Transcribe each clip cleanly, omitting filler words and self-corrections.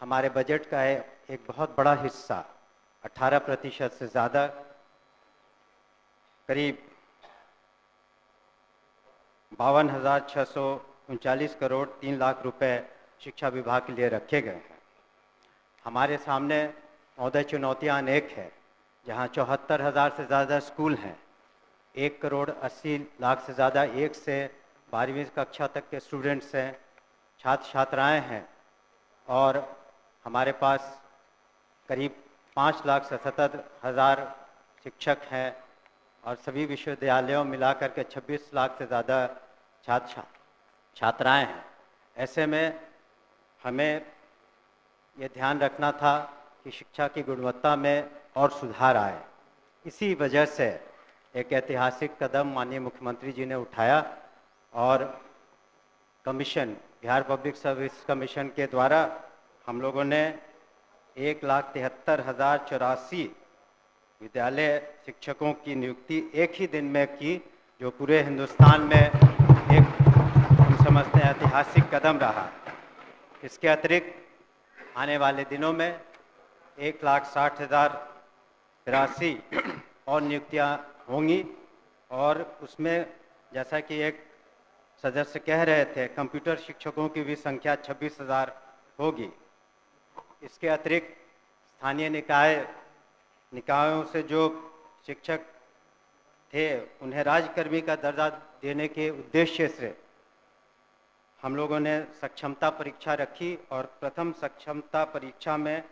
हमारे बजट का एक बहुत बड़ा हिस्सा 18% से ज़्यादा करीब 52,639 करोड़ 3 लाख रुपए शिक्षा विभाग के लिए रखे गए हैं। हमारे सामने महोदय चुनौतियां अनेक है, जहां 74,000 से ज़्यादा स्कूल हैं, 1 करोड़ 80 लाख से ज़्यादा 1 से 12वीं कक्षा तक के स्टूडेंट्स हैं, छात्र छात्राएं हैं, और हमारे पास करीब 5,77,000 शिक्षक हैं, और सभी विश्वविद्यालयों मिला करके 26 लाख से ज़्यादा छात्र छात्राएं हैं। ऐसे में हमें ये ध्यान रखना था कि शिक्षा की गुणवत्ता में और सुधार आए। इसी वजह से एक ऐतिहासिक कदम माननीय मुख्यमंत्री जी ने उठाया और commission, Bihar public service commission के द्वारा हम लोगों ने 1,73,084 विद्यालय शिक्षकों की नियुक्ति एक ही दिन में की, जो पूरे हिंदुस्तान में एक हम समझते हैं ऐतिहासिक कदम रहा। इसके अतिरिक्त आने वाले दिनों में 1,60,083 और नियुक्तियां होंगी, और उसमें जैसा कि एक सदस्य कह रहे थे, कंप्यूटर शिक्षकों की भी संख्या 26,000 होगी। इसके अतिरिक्त स्थानीय निकायों से जो शिक्षक थे उन्हें राज्यकर्मी का दर्जा देने के उद्देश्य से हम लोगों ने सक्षमता परीक्षा रखी, और प्रथम सक्षमता परीक्षा में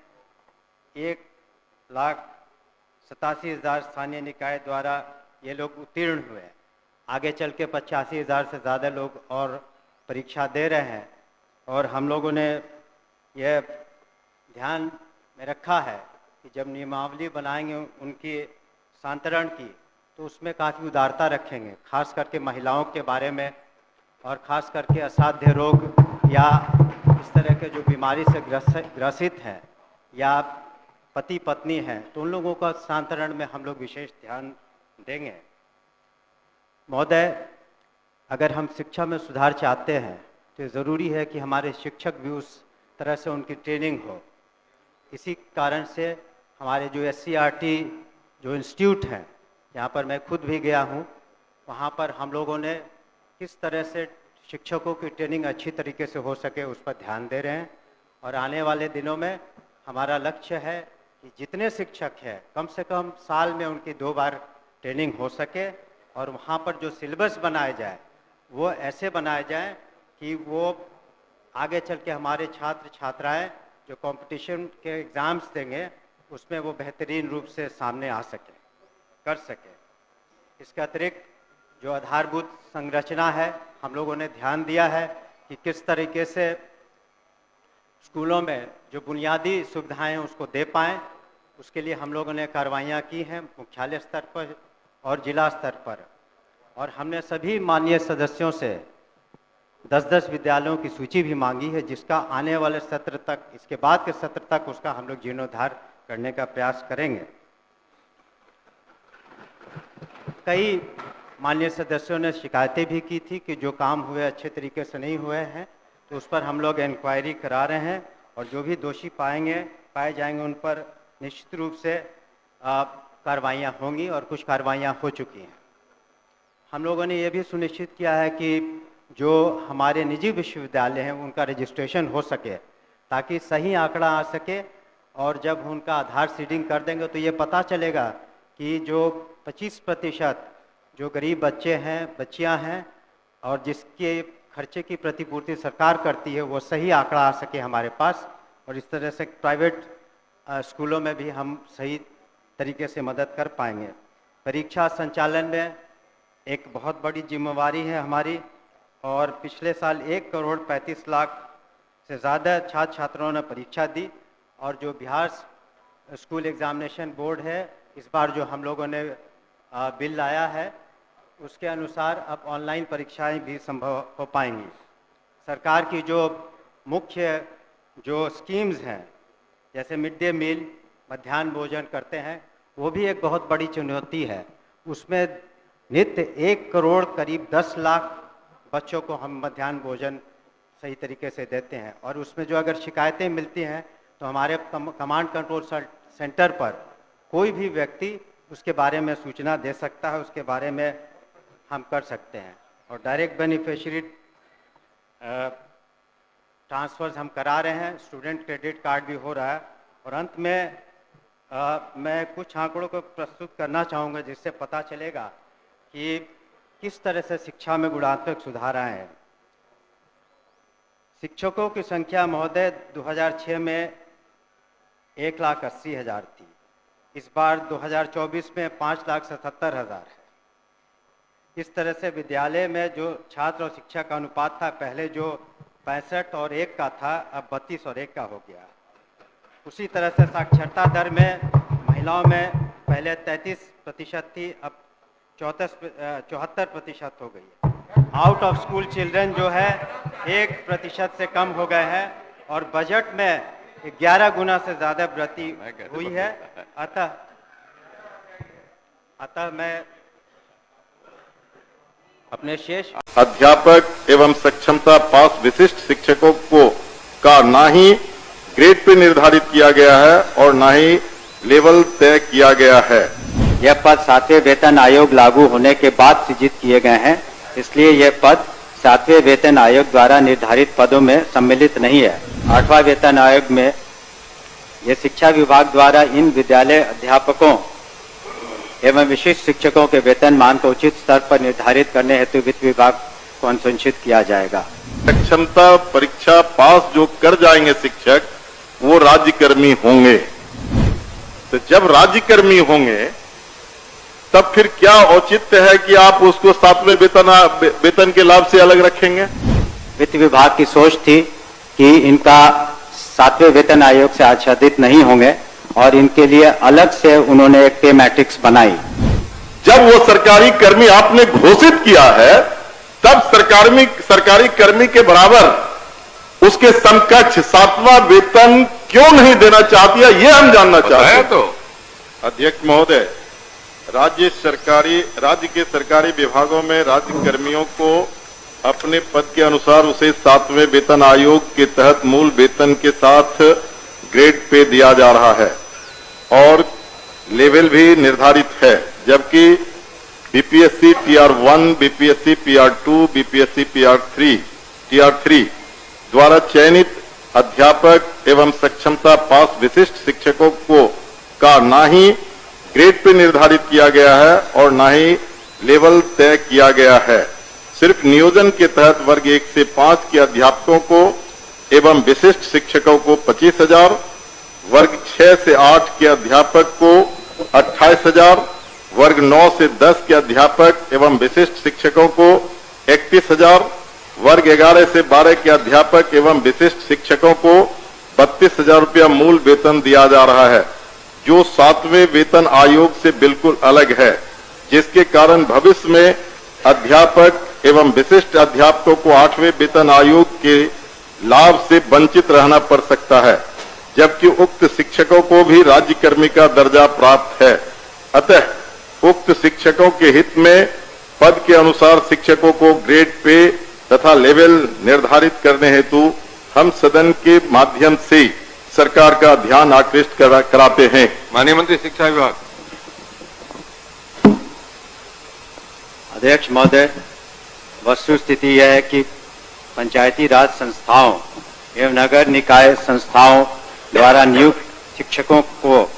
1,87,000 स्थानीय निकाय द्वारा ये लोग उत्तीर्ण हुए। आगे चल के 85,000 से ज़्यादा लोग और परीक्षा दे रहे हैं, और हम लोगों ने यह ध्यान में रखा है कि जब नियमावली बनाएंगे उनकी सांतरण की, तो उसमें काफ़ी उदारता रखेंगे, खास करके महिलाओं के बारे में, और ख़ास करके असाध्य रोग या इस तरह के जो बीमारी से ग्रसित हैं या पति पत्नी हैं, तो उन लोगों का सांतरण में हम लोग विशेष ध्यान देंगे। महोदय, अगर हम शिक्षा में सुधार चाहते हैं तो ज़रूरी है कि हमारे शिक्षक भी उस तरह से उनकी ट्रेनिंग हो। इसी कारण से हमारे जो SCERT जो इंस्टीट्यूट हैं, यहाँ पर मैं खुद भी गया हूँ, वहाँ पर हम लोगों ने किस तरह से शिक्षकों की ट्रेनिंग अच्छी तरीके से हो सके उस पर ध्यान दे रहे हैं। और आने वाले दिनों में हमारा लक्ष्य है कि जितने शिक्षक हैं कम से कम साल में उनकी 2 बार ट्रेनिंग हो सके, और वहाँ पर जो सिलेबस बनाए जाए वो ऐसे बनाए जाए कि वो आगे चल के हमारे छात्र छात्राएँ जो कंपटीशन के एग्ज़ाम्स देंगे उसमें वो बेहतरीन रूप से सामने आ सके, कर सके। इसके अतिरिक्त जो आधारभूत संरचना है, हम लोगों ने ध्यान दिया है कि किस तरीके से स्कूलों में जो बुनियादी सुविधाएं हैं उसको दे पाएँ। उसके लिए हम लोगों ने कार्रवाइयाँ की हैं मुख्यालय स्तर पर और जिला स्तर पर, और हमने सभी माननीय सदस्यों से 10-10 विद्यालयों की सूची भी मांगी है, जिसका आने वाले सत्र तक, इसके बाद के सत्र तक उसका हम लोग जीर्णोद्धार करने का प्रयास करेंगे। कई माननीय सदस्यों ने शिकायतें भी की थी कि जो काम हुए अच्छे तरीके से नहीं हुए हैं, तो उस पर हम लोग इंक्वायरी करा रहे हैं, और जो भी दोषी पाए जाएंगे उन पर निश्चित रूप से कार्रवाइयाँ होंगी, और कुछ कार्रवाइयाँ हो चुकी हैं। हम लोगों ने ये भी सुनिश्चित किया है कि जो हमारे निजी विश्वविद्यालय हैं उनका रजिस्ट्रेशन हो सके, ताकि सही आंकड़ा आ सके, और जब उनका आधार सीडिंग कर देंगे तो ये पता चलेगा कि जो 25% जो गरीब बच्चे हैं, बच्चियां हैं, और जिसके खर्चे की प्रतिपूर्ति सरकार करती है, वो सही आंकड़ा आ सके हमारे पास। और इस तरह से प्राइवेट स्कूलों में भी हम सही तरीके से मदद कर पाएंगे। परीक्षा संचालन में एक बहुत बड़ी जिम्मेवारी है हमारी, और पिछले साल 1 करोड़ 35 लाख से ज़्यादा छात्र छात्राओं ने परीक्षा दी, और जो बिहार स्कूल एग्जामिनेशन बोर्ड है, इस बार जो हम लोगों ने बिल लाया है उसके अनुसार अब ऑनलाइन परीक्षाएं भी संभव हो पाएंगी। सरकार की जो मुख्य जो स्कीम्स हैं, जैसे मिड डे मील, मध्याह्न भोजन करते हैं, वो भी एक बहुत बड़ी चुनौती है। उसमें नित्य 1 करोड़ करीब 10 लाख बच्चों को हम मध्याह्न भोजन सही तरीके से देते हैं। और उसमें जो अगर शिकायतें मिलती हैं तो हमारे कमांड कंट्रोल सेंटर पर कोई भी व्यक्ति उसके बारे में सूचना दे सकता है, उसके बारे में हम कर सकते हैं। और डायरेक्ट बेनिफिशियरी ट्रांसफर्स हम करा रहे हैं, स्टूडेंट क्रेडिट कार्ड भी हो रहा है। और अंत में मैं कुछ आंकड़ों को प्रस्तुत करना चाहूँगा जिससे पता चलेगा कि किस तरह से शिक्षा में गुणात्मक सुधार आए हैं। शिक्षकों की संख्या महोदय 2006 में 1,80,000 थी, इस बार 2024 में 5,77,000 है। इस तरह से विद्यालय में जो छात्र और शिक्षक का अनुपात था, पहले जो 65 और 1 का था, अब 32 और 1 का हो गया। उसी तरह से साक्षरता दर में महिलाओं में पहले 33% थी, अब 74% हो गई है। आउट ऑफ स्कूल चिल्ड्रन जो है 1% से कम हो गए हैं और बजट में 11 गुना से ज़्यादा वृद्धि हुई है। अतः मैं अपने शेष अध्यापक एवं सक्षमता पास विशिष्ट शिक्षकों को का ना ही ग्रेड पे निर्धारित किया गया है और ना ही लेवल तय किया गया है। यह पद 7वें वेतन आयोग लागू होने के बाद सृजित किए गए हैं, इसलिए यह पद 7वें वेतन आयोग द्वारा निर्धारित पदों में सम्मिलित नहीं है। 8वां वेतन आयोग में यह शिक्षा विभाग द्वारा इन विद्यालय अध्यापकों एवं विशिष्ट शिक्षकों के वेतन मान को उचित स्तर पर निर्धारित करने हेतु वित्त विभाग को अनुशंसित किया जाएगा। सक्षमता परीक्षा पास जो कर जाएंगे शिक्षक, वो राज्यकर्मी होंगे। तो जब राज्यकर्मी होंगे तब फिर क्या औचित्य है कि आप उसको 7वें वेतन के लाभ से अलग रखेंगे? वित्त विभाग की सोच थी कि इनका 7वें वेतन आयोग से आच्छादित नहीं होंगे और इनके लिए अलग से उन्होंने एक पे मैट्रिक्स बनाई। जब वो सरकारी कर्मी आपने घोषित किया है, तब सरकारी कर्मी के बराबर उसके समकक्ष 7वां वेतन क्यों नहीं देना चाहती है, ये हम जानना चाहते हैं। तो अध्यक्ष महोदय, राज्य के सरकारी विभागों में राज्य कर्मियों को अपने पद के अनुसार उसे 7वें वेतन आयोग के तहत मूल वेतन के साथ ग्रेड पे दिया जा रहा है और लेवल भी निर्धारित है, जबकि BPSC PR1, BPSC PR2, BPSC TR3 द्वारा चयनित अध्यापक एवं सक्षमता पास विशिष्ट शिक्षकों को का ना ही ग्रेड पे निर्धारित किया गया है और ना ही लेवल तय किया गया है। सिर्फ नियोजन के तहत वर्ग 1 से 5 के अध्यापकों को एवं विशिष्ट शिक्षकों को 25,000, वर्ग 6 से 8 के अध्यापक को 28,000, वर्ग 9 से 10 के अध्यापक एवं विशिष्ट शिक्षकों को 31,000, वर्ग 11 से 12 के अध्यापक एवं विशिष्ट शिक्षकों को 32,000 रुपया मूल वेतन दिया जा रहा है, जो 7वें वेतन आयोग से बिल्कुल अलग है, जिसके कारण भविष्य में अध्यापक एवं विशिष्ट अध्यापकों को 8वें वेतन आयोग के लाभ से वंचित रहना पड़ सकता है, जबकि उक्त शिक्षकों को भी राज्यकर्मी का दर्जा प्राप्त है। अतः उक्त शिक्षकों के हित में पद के अनुसार शिक्षकों को ग्रेड पे तथा लेवल निर्धारित करने हेतु हम सदन के माध्यम से सरकार का ध्यान आकृष्ट कराते हैं। माननीय मंत्री शिक्षा विभाग। अध्यक्ष महोदय, वस्तु स्थिति यह है कि पंचायती राज संस्थाओं एवं नगर निकाय संस्थाओं द्वारा नियुक्त शिक्षकों को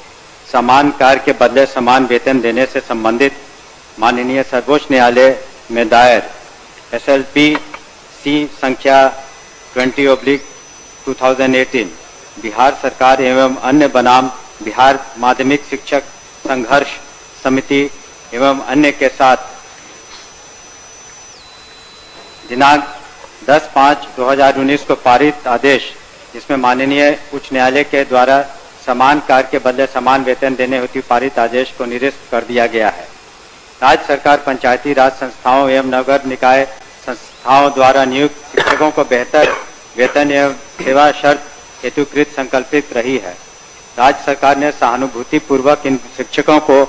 समान कार्य के बदले समान वेतन देने से संबंधित माननीय सर्वोच्च न्यायालय में दायर SLP-C संख्या 20/2018 बिहार सरकार एवं अन्य बनाम बिहार माध्यमिक शिक्षक संघर्ष समिति एवं अन्य के साथ दिनांक 10/5/2019 को पारित आदेश, जिसमें माननीय उच्च न्यायालय के द्वारा समान कार्य के बदले समान वेतन देने हेतु पारित आदेश को निरस्त कर दिया गया है। राज्य सरकार पंचायती राज संस्थाओं एवं नगर निकाय संस्थाओं द्वारा नियुक्त शिक्षकों को बेहतर वेतन एवं सेवा शर्त हेतुकृत संकल्पित रही है। राज्य सरकार ने सहानुभूति पूर्वक इन शिक्षकों को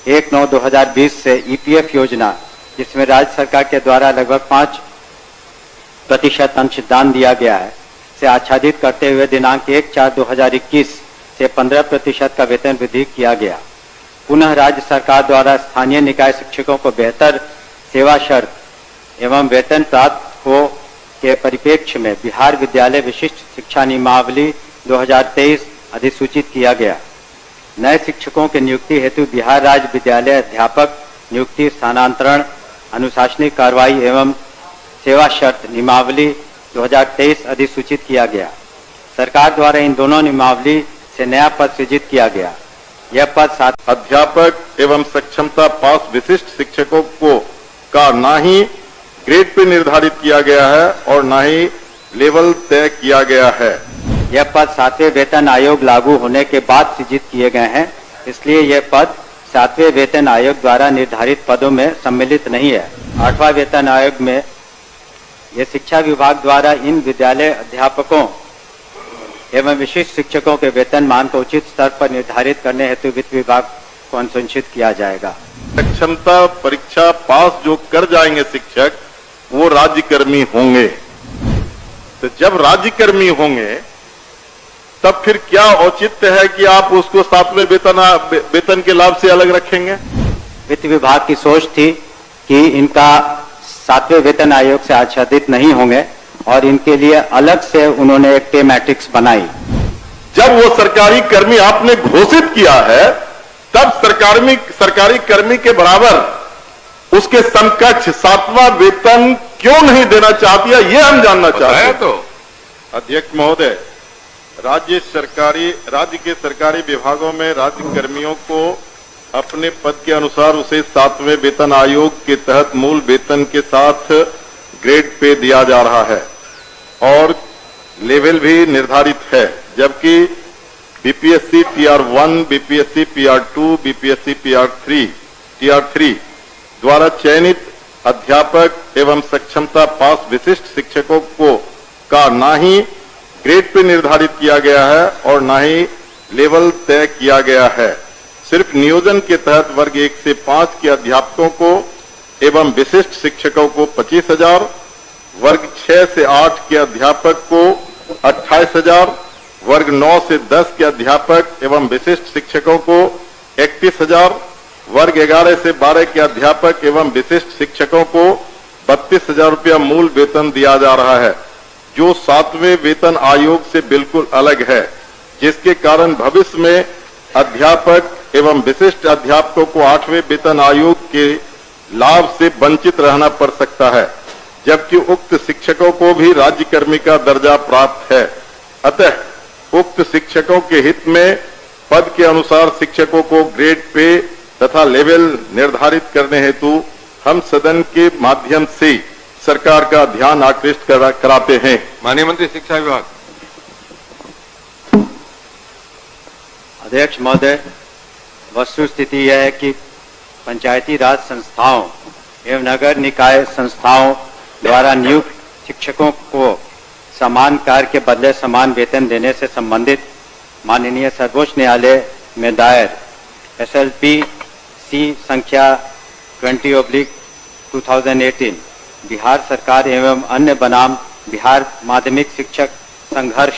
1/9/2020 से EPF योजना, जिसमें राज्य सरकार के द्वारा लगभग प्रतिशत अंशदान दिया गया है से आच्छादित करते हुए दिनांक 1/4/2021 से 15% का वेतन वृद्धि किया गया। पुनः राज्य सरकार द्वारा स्थानीय निकाय शिक्षकों को बेहतर सेवा शर्त एवं वेतन प्राप्त हो के परिप्रेक्ष्य में बिहार विद्यालय विशिष्ट शिक्षा नियमावली 2023 अधिसूचित किया गया। नए शिक्षकों के नियुक्ति हेतु बिहार राज्य विद्यालय अध्यापक नियुक्ति, स्थानांतरण, अनुशासनिक कार्रवाई एवं सेवा शर्त नियमावली 2023 अधिसूचित किया गया। सरकार द्वारा इन दोनों नियमावली से नया पद सृजित किया गया। यह पद अध्यापक एवं सक्षमता पास विशिष्ट शिक्षकों को का ना ही ग्रेड पे निर्धारित किया गया है और ना ही लेवल तय किया गया है। यह पद 7वें वेतन आयोग लागू होने के बाद सृजित किए गए हैं, इसलिए यह पद 7वें वेतन आयोग द्वारा निर्धारित पदों में सम्मिलित नहीं है। 8वां वेतन आयोग में यह शिक्षा विभाग द्वारा इन विद्यालय अध्यापकों एवं विशिष्ट शिक्षकों के वेतन मान को उचित स्तर पर निर्धारित करने हेतु वित्त विभाग को अनुशंसित किया जाएगा। सक्षमता परीक्षा पास जो कर जाएंगे शिक्षक वो राज्यकर्मी होंगे। तो जब राज्यकर्मी होंगे तब फिर क्या औचित्य है कि आप उसको 7वें वेतन के लाभ से अलग रखेंगे? वित्त विभाग की सोच थी कि इनका 7वें वेतन आयोग से आच्छादित नहीं होंगे और इनके लिए अलग से उन्होंने एक पे मैट्रिक्स बनाई। जब वो सरकारी कर्मी आपने घोषित किया है तब सरकारी कर्मी के बराबर उसके समकक्ष 7वां वेतन क्यों नहीं देना चाहती है, ये हम जानना चाहते हैं। तो अध्यक्ष महोदय, राज्य के सरकारी विभागों में राज्य कर्मियों को अपने पद के अनुसार उसे 7वें वेतन आयोग के तहत मूल वेतन के साथ ग्रेड पे दिया जा रहा है और लेवल भी निर्धारित है, जबकि बीपीएससी टीआर1, बीपीएससी पीआर2, बीपीएससी टीआर3 द्वारा चयनित अध्यापक एवं सक्षमता पास विशिष्ट शिक्षकों को का ना ही ग्रेड पे निर्धारित किया गया है और ना ही लेवल तय किया गया है। सिर्फ नियोजन के तहत वर्ग 1 से 5 के अध्यापकों को एवं विशिष्ट शिक्षकों को 25,000, वर्ग 6 से 8 के अध्यापक को 28,000, वर्ग 9 से 10 के अध्यापक एवं विशिष्ट शिक्षकों को 31,000, वर्ग 11 से 12 के अध्यापक एवं विशिष्ट शिक्षकों को 32,000 रुपया मूल वेतन दिया जा रहा है, जो 7वें वेतन आयोग से बिल्कुल अलग है, जिसके कारण भविष्य में अध्यापक एवं विशिष्ट अध्यापकों को 8वें वेतन आयोग के लाभ से वंचित रहना पड़ सकता है, जबकि उक्त शिक्षकों को भी राज्यकर्मी का दर्जा प्राप्त है। अतः उक्त शिक्षकों के हित में पद के अनुसार शिक्षकों को ग्रेड पे तथा लेवल निर्धारित करने हेतु हम सदन के माध्यम से सरकार का ध्यान आकृष्ट कराते हैं। माननीय मंत्री शिक्षा विभाग। अध्यक्ष महोदय, वस्तुस्थिति यह है कि पंचायती राज संस्थाओं एवं नगर निकाय संस्थाओं द्वारा नियुक्त शिक्षकों को समान कार्य के बदले समान वेतन देने से संबंधित माननीय सर्वोच्च न्यायालय में दायर SLP-C संख्या 20/2018 बिहार सरकार एवं अन्य बनाम बिहार माध्यमिक शिक्षक संघर्ष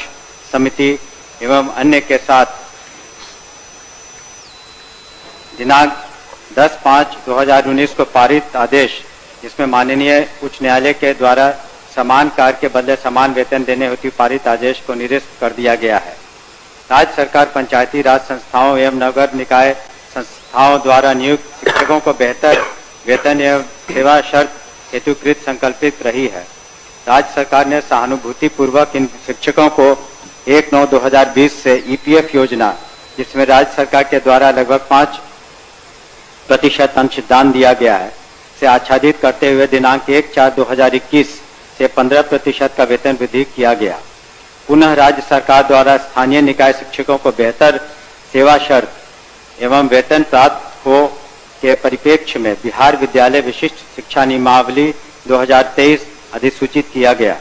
समिति एवं अन्य के साथ दिनांक 10/5/2019 को पारित आदेश, जिसमें माननीय उच्च न्यायालय के द्वारा समान कार्य के बदले समान वेतन देने हेतु पारित आदेश को निरस्त कर दिया गया है। राज्य सरकार पंचायती राज संस्थाओं एवं नगर निकाय संस्थाओं द्वारा नियुक्त शिक्षकों को बेहतर वेतन एवं सेवा शर्त हेतुकृत संकल्पित रही है। राज्य सरकार ने सहानुभूति पूर्वक इन शिक्षकों को 1/9/2020 से EPF योजना, जिसमें राज्य सरकार के द्वारा लगभग 5% अंशदान दिया गया है, से आच्छादित करते हुए दिनांक 1/4/2021 से 15% का वेतन वृद्धि किया गया। पुनः राज्य सरकार द्वारा स्थानीय निकाय शिक्षकों को बेहतर सेवा शर्त एवं वेतन प्राप्त हो के परिप्रेक्ष्य में बिहार विद्यालय विशिष्ट शिक्षा नियमावली 2023 अधिसूचित किया गया।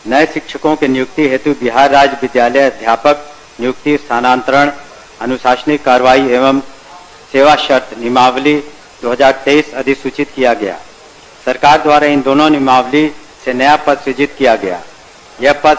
नए शिक्षकों के नियुक्ति हेतु बिहार राज्य विद्यालय अध्यापक नियुक्ति, स्थानांतरण, अनुशासनिक कार्रवाई एवं सेवा शर्त नियमावली 2023 अधिसूचित किया गया। सरकार द्वारा इन दोनों नियमावली से नया पद सृजित किया गया। यह पद